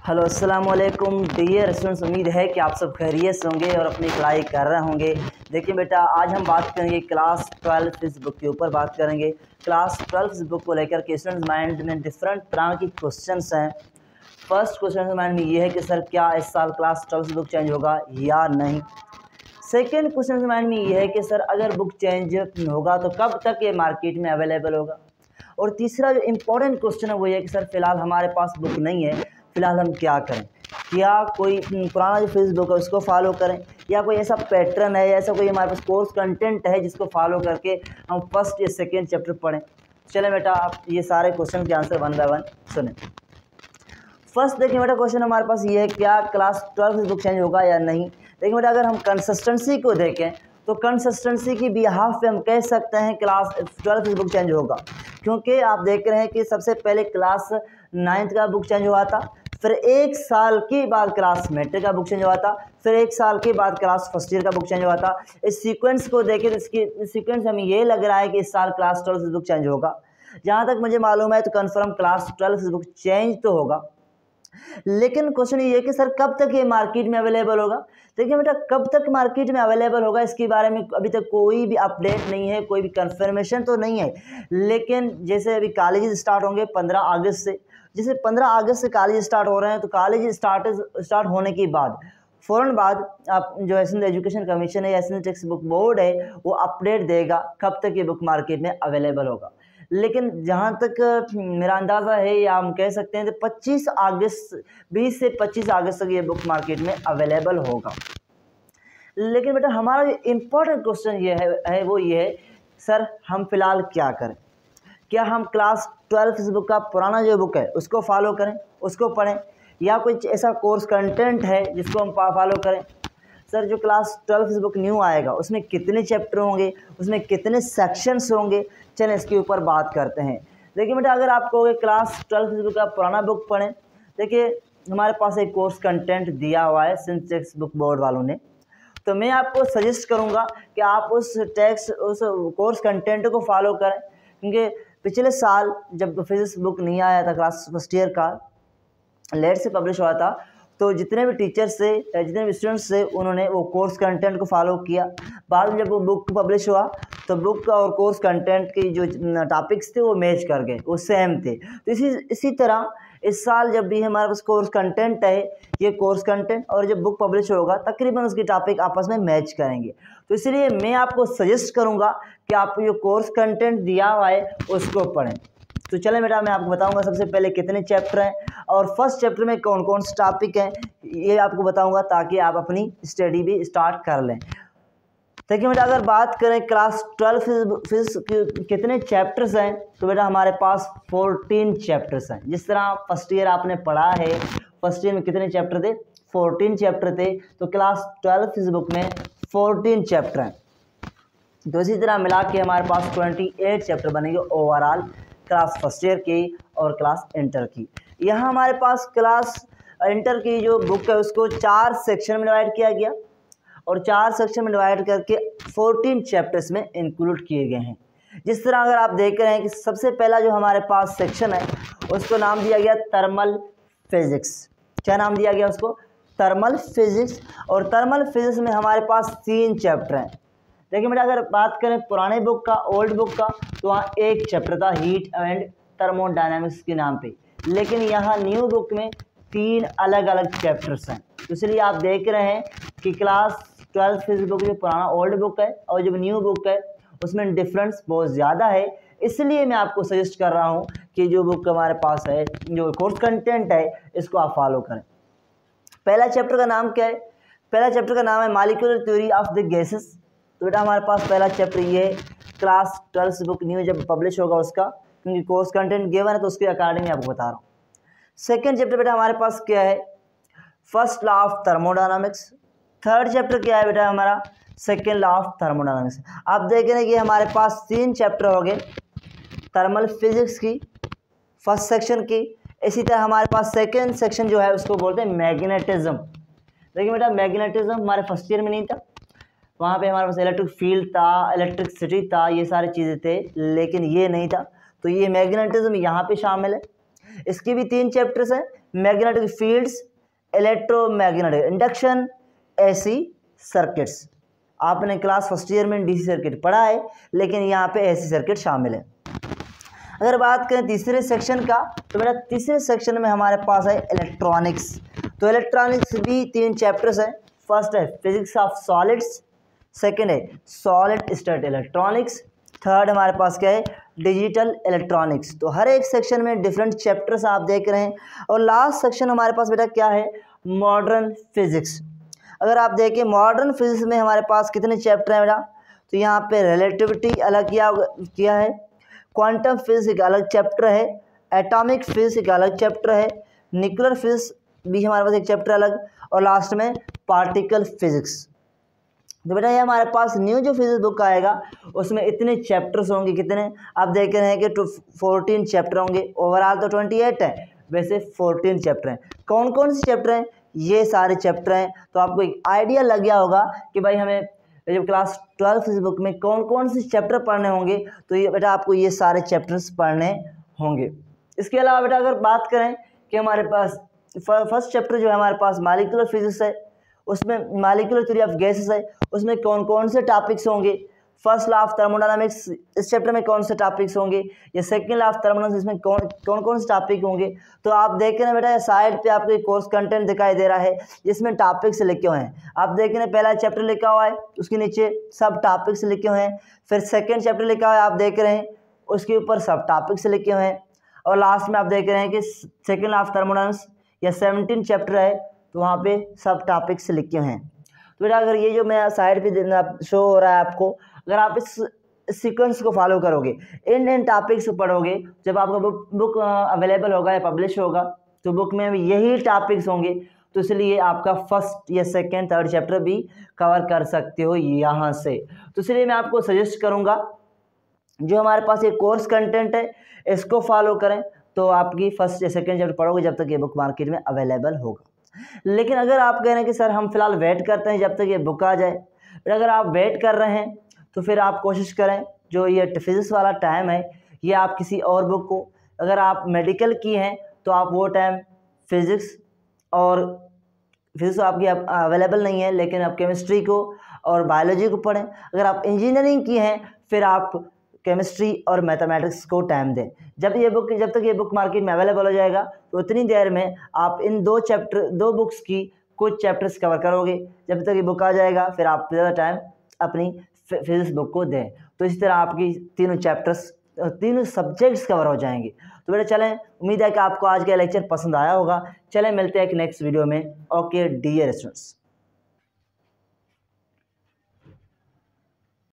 Hello अस्सलाम वालेकुम dear students, उम्मीद है कि आप सब खैरियत से होंगे और अपनी पढ़ाई कर रहे होंगे। देखिए बेटा, आज हम बात करेंगे क्लास 12 फिजिक्स बुक के ऊपर बात करेंगे। क्लास 12 फिजिक्स बुक को लेकर के स्टूडेंट्स माइंड में डिफरेंट तरह की क्वेश्चंस हैं। फर्स्ट क्वेश्चन माइंड में ये है कि सर क्या इस साल क्लास 12 बुक चेंज होगा या नहीं। सेकेंड क्वेश्चन माइंड में ये है कि सर अगर बुक चेंज होगा तो कब तक ये मार्केट में अवेलेबल होगा। और तीसरा जो इम्पोर्टेंट क्वेश्चन है वो ये है कि सर फिलहाल हमारे पास बुक नहीं है, फिलहाल हम क्या करें। क्या कोई पुराना जो फिजिक्स बुक है उसको फॉलो करें, या कोई ऐसा पैटर्न है, ऐसा कोई हमारे पास कोर्स कंटेंट है जिसको फॉलो करके हम फर्स्ट या सेकेंड चैप्टर पढ़ें। चलें बेटा, आप ये सारे क्वेश्चन के आंसर वन बाय वन सुने। फर्स्ट देखिए बेटा, क्वेश्चन हमारे पास ये है, क्या क्लास 12 बुक चेंज होगा या नहीं। देखिए बेटा, अगर हम कंसिस्टेंसी को देखें तो कंसिस्टेंसी की बिहाफ पे हम कह सकते हैं क्लास 12 बुक चेंज होगा, क्योंकि आप देख रहे हैं कि सबसे पहले क्लास 9th का बुक चेंज हुआ था, फिर एक साल के बाद क्लास मेट्रिक का बुक चेंज हुआ था, फिर एक साल के बाद क्लास फर्स्ट ईयर का बुक चेंज हुआ था। इस सीक्वेंस को देखें तो इसकी सीक्वेंस हमें ये लग रहा है कि इस साल क्लास 12 बुक चेंज होगा। जहाँ तक मुझे मालूम है तो कन्फर्म क्लास 12 बुक चेंज तो होगा, लेकिन क्वेश्चन ये है कि सर कब तक ये मार्केट में अवेलेबल होगा। देखिए बेटा, कब तक मार्केट में अवेलेबल होगा इसके बारे में अभी तक कोई भी अपडेट नहीं है, कोई भी कंफर्मेशन तो नहीं है। लेकिन जैसे अभी कॉलेज स्टार्ट होंगे 15 अगस्त से, जैसे 15 अगस्त से कॉलेज स्टार्ट हो रहे हैं, तो कॉलेज स्टार्ट होने के बाद फ़ौरन बाद आप जो एशियन एजुकेशन कमीशन है या एशियन टेक्स्ट बुक बोर्ड है वो अपडेट देगा कब तक ये बुक मार्केट में अवेलेबल होगा। लेकिन जहाँ तक मेरा अंदाज़ा है या हम कह सकते हैं तो 20 से 25 अगस्त तक ये बुक मार्केट में अवेलेबल होगा। लेकिन बेटा, हमारा जो इम्पोर्टेंट क्वेश्चन ये है वो ये है, सर हम फिलहाल क्या करें। क्या हम क्लास 12 बुक का पुराना जो बुक है उसको फॉलो करें, उसको पढ़ें, या कोई ऐसा कोर्स कंटेंट है जिसको हम फॉलो करें। सर जो क्लास 12 बुक न्यू आएगा उसमें कितने चैप्टर होंगे, उसमें कितने सेक्शंस होंगे, चलें इसके ऊपर बात करते हैं। देखिए बेटा, अगर आप कहोगे क्लास 12 बुक का पुराना बुक पढ़ें, देखिए हमारे पास एक कोर्स कंटेंट दिया हुआ है सिंटेक्स बुक बोर्ड वालों ने, तो मैं आपको सजेस्ट करूंगा कि आप उस कोर्स कंटेंट को फॉलो करें, क्योंकि पिछले साल जब फिजिक्स बुक नहीं आया था क्लास फर्स्ट ईयर का, लेट से पब्लिश हुआ था, तो जितने भी टीचर्स से जितने भी स्टूडेंट्स थे उन्होंने वो कोर्स कंटेंट को फॉलो किया। बाद में जब वो बुक पब्लिश हुआ तो बुक और कोर्स कंटेंट की जो टॉपिक्स थे वो मैच कर गए, वो सेम थे। तो इसी तरह इस साल जब भी हमारे पास कोर्स कंटेंट है, ये कोर्स कंटेंट और जब बुक पब्लिश होगा तकरीबन उसकी टॉपिक आपस में मैच करेंगे। तो इसलिए मैं आपको सजेस्ट करूँगा कि आप जो कोर्स कंटेंट दिया हुआ है उसको पढ़ें। तो चलें बेटा, मैं आपको बताऊंगा सबसे पहले कितने चैप्टर हैं और फर्स्ट चैप्टर में कौन कौन से टॉपिक हैं, ये आपको बताऊंगा ताकि आप अपनी स्टडी भी स्टार्ट कर लें। देखिए बेटा, अगर बात करें क्लास 12 फिजिक्स के कितने चैप्टर्स हैं, तो बेटा हमारे पास 14 चैप्टर्स हैं। जिस तरह फर्स्ट ईयर आपने पढ़ा है, फर्स्ट ईयर में कितने चैप्टर थे, 14 चैप्टर थे, तो क्लास 12 फिजिक्स बुक में 14 चैप्टर हैं। तो इसी तरह मिला के हमारे पास 28 चैप्टर बनेंगे ओवरऑल क्लास फर्स्ट ईयर की और क्लास इंटर की। यहाँ हमारे पास क्लास इंटर की जो बुक है उसको 4 सेक्शन में डिवाइड किया गया और 4 सेक्शन में डिवाइड करके 14 चैप्टर्स में इंक्लूड किए गए हैं। जिस तरह अगर आप देख रहे हैं कि सबसे पहला जो हमारे पास सेक्शन है उसको नाम दिया गया थर्मल फिजिक्स। क्या नाम दिया गया उसको, थर्मल फिजिक्स। और थर्मल फिजिक्स में हमारे पास 3 चैप्टर हैं। देखिए बेटा, अगर बात करें पुराने बुक का, ओल्ड बुक का, तो वहाँ एक चैप्टर था हीट एंड थर्मोडायनामिक्स के नाम पे, लेकिन यहाँ न्यू बुक में 3 अलग अलग चैप्टर्स हैं। तो इसलिए आप देख रहे हैं कि क्लास 12 फिजिक्स बुक जो पुराना ओल्ड बुक है और जो न्यू बुक है उसमें डिफरेंस बहुत ज़्यादा है। इसलिए मैं आपको सजेस्ट कर रहा हूँ कि जो बुक हमारे पास है, जो कोर्स कंटेंट है, इसको आप फॉलो करें। पहला चैप्टर का नाम क्या है, पहला चैप्टर का नाम है molecular theory of the gases. तो बेटा हमारे पास पहला चैप्टर ये है, क्लास 12 बुक न्यू जब पब्लिश होगा उसका, क्योंकि कोर्स कंटेंट गिवन है तो उसके अकॉर्डिंग मैं आपको बता रहा हूँ। सेकंड चैप्टर बेटा हमारे पास क्या है, first law of thermodynamics. Third chapter क्या है बेटा हमारा, सेकेंड लॉ ऑफ थर्मोडायनामिक्स। आप देख रहे हैं कि हमारे पास 3 चैप्टर हो गए थर्मल फिजिक्स की फर्स्ट सेक्शन की। इसी तरह हमारे पास सेकेंड सेक्शन जो है उसको बोलते हैं मैग्नेटिज्म। देखिए बेटा, मैग्नेटिज्म हमारे फर्स्ट ईयर में नहीं था, वहाँ पे हमारे पास इलेक्ट्रिक फील्ड था, इलेक्ट्रिसिटी था, ये सारी चीज़ें थे, लेकिन ये नहीं था। तो ये मैग्नेटिज्म यहाँ पे शामिल है। इसकी भी 3 चैप्टर्स हैं, magnetic fields, electromagnetic induction, AC circuits. आपने क्लास फर्स्ट ईयर में डीसी सर्किट पढ़ा है, लेकिन यहाँ पे एसी सर्किट शामिल है। अगर बात करें तीसरे सेक्शन का, तो बेटा तीसरे सेक्शन में हमारे पास है इलेक्ट्रॉनिक्स। तो इलेक्ट्रॉनिक्स भी 3 चैप्टर्स हैं। फर्स्ट है फिजिक्स ऑफ सॉलिड्स, सेकंड है सॉलिड स्टेट इलेक्ट्रॉनिक्स, थर्ड हमारे पास क्या है, डिजिटल इलेक्ट्रॉनिक्स। तो हर एक सेक्शन में डिफरेंट चैप्टर्स आप देख रहे हैं। और लास्ट सेक्शन हमारे पास बेटा क्या है, मॉडर्न फिजिक्स। अगर आप देखें मॉडर्न फिजिक्स में हमारे पास कितने चैप्टर हैं बेटा, तो यहाँ पे रिलेटिविटी अलग किया है, क्वांटम फिजिक्स एक अलग चैप्टर है, एटॉमिक फिजिक्स एक अलग चैप्टर है, न्यूक्लियर फिजिक्स भी हमारे पास एक चैप्टर अलग, और लास्ट में पार्टिकल फिजिक्स। तो बेटा ये हमारे पास न्यू जो फिजिक्स बुक आएगा उसमें इतने चैप्टर्स होंगे, कितने आप देख रहे हैं कि 14 चैप्टर होंगे। ओवरऑल तो 28 है, वैसे 14 चैप्टर हैं। कौन कौन से चैप्टर हैं, ये सारे चैप्टर हैं। तो आपको एक आइडिया लग गया होगा कि भाई हमें जब क्लास 12 फिजिक्स बुक में कौन कौन से चैप्टर पढ़ने होंगे। तो ये बेटा आपको ये सारे चैप्टर्स पढ़ने होंगे। इसके अलावा बेटा अगर बात करें कि हमारे पास फर्स्ट चैप्टर जो है हमारे पास मॉलिक्यूलर फिजिक्स है, उसमें मॉलिक्यूलर थ्योरी ऑफ गैसेस है, उसमें कौन कौन से टॉपिक्स होंगे। फर्स्ट लॉ ऑफ थर्मोडायनामिक्स इस चैप्टर में कौन से टॉपिक्स होंगे, या सेकंड लॉ ऑफ थर्मोडायनामिक्स इसमें कौन कौन से टॉपिक होंगे। तो आप देख रहे हैं बेटा साइड पे आपको एक कोर्स कंटेंट दिखाई दे रहा है जिसमें टॉपिक्स लिखे हुए हैं। आप देख रहे हैं पहला चैप्टर लिखा हुआ है, उसके नीचे सब टॉपिक्स लिखे हुए हैं। फिर सेकेंड चैप्टर लिखा हुआ है, आप देख रहे हैं उसके ऊपर सब टॉपिक्स लिखे हुए हैं। और लास्ट में आप देख रहे हैं कि सेकेंड लॉ ऑफ थर्मोडायनामिक्स या 17 चैप्टर है, तो वहाँ पे सब टॉपिक्स लिखे हुए हैं। तो बेटा अगर ये जो मैं साइड पे शो हो रहा है आपको, अगर आप इस सीक्वेंस को फॉलो करोगे, इन टॉपिक्स को पढ़ोगे, जब आपका बुक अवेलेबल होगा या पब्लिश होगा तो बुक में यही टॉपिक्स होंगे। तो इसलिए आपका फर्स्ट या सेकेंड थर्ड चैप्टर भी कवर कर सकते हो यहाँ से। तो इसलिए मैं आपको सजेस्ट करूँगा जो हमारे पास ये कोर्स कंटेंट है इसको फॉलो करें, तो आपकी फर्स्ट या सेकेंड चैप्टर पढ़ोगे जब तक ये बुक मार्केट में अवेलेबल होगा। लेकिन अगर आप कह रहे हैं कि सर हम फिलहाल वेट करते हैं जब तक ये बुक आ जाए, फिर अगर आप वेट कर रहे हैं तो फिर आप कोशिश करें जो ये फिजिक्स वाला टाइम है ये आप किसी और बुक को, अगर आप मेडिकल की हैं तो आप वो टाइम फिजिक्स आपकी अवेलेबल नहीं है, लेकिन आप केमिस्ट्री को और बायोलॉजी को पढ़ें। अगर आप इंजीनियरिंग की हैं फिर आप केमिस्ट्री और मैथमेटिक्स को टाइम दें। जब तक ये बुक मार्केट में अवेलेबल हो जाएगा तो उतनी देर में आप इन दो बुक्स की कुछ चैप्टर्स कवर करोगे। जब तक ये बुक आ जाएगा फिर आप ज़्यादा टाइम अपनी फिजिक्स बुक को दें। तो इसी तरह आपकी तीनों सब्जेक्ट्स कवर हो जाएंगे। तो बेटा चलें, उम्मीद है कि आपको आज का लेक्चर पसंद आया होगा। चलें मिलते हैं एक नेक्स्ट वीडियो में। Okay dear students.